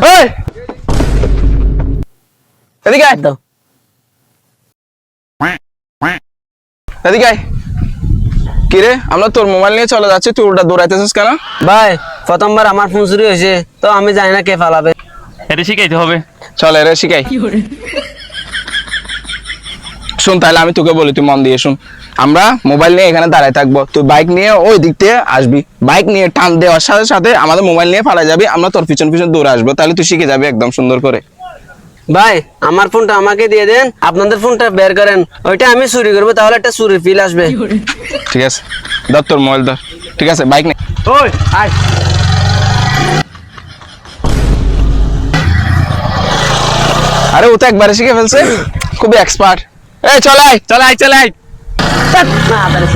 এই এদিকে আয় দাও। এদিকে আয়। কি রে আমরা তোর মোবাইল নিয়ে চলে যাচ্ছি, তুই উল্টা দৌড়াইতেছিস কেন? ভাই প্রথমবার আমার ফোন চুরি হয়েছে, তো আমি জানি না কে ফালাবে। এটা শিখাইতে হবে। চল এরে শিখাই। শুন তাহলে আমি তোকে বলি, তুই মন দিয়ে শুন। আমরা মোবাইল নিয়ে এখানে দাঁড়ায় থাকবো, তুই বাইক নিয়ে ওই দিক দিয়ে আসবি, বাইক নিয়ে টান দেওয়ার সাথে সাথে আমাদের মোবাইল নিয়ে পালা যাবি, আমরা তোর পিছন পিছন দৌড়ে আসবো, তাহলে তুই শিখে যাবি একদম সুন্দর করে। ভাই আমার ফোনটা আমাকে দিয়ে দেন, আপনাদের ফোনটা বের করেন, ওইটা আমি চুরি করবো, তাহলে একটা চুরি ফিল আসবে। ঠিক আছে, ধর তোর মোবাইল ধর। ঠিক আছে বাইক নে। ওই আয়। আরে ও তো একবারে শিখে ফেলছে, খুবই এক্সপার্ট। এই চল আয়। চল আয় চল আয়। না, তাড়াতাড়ি।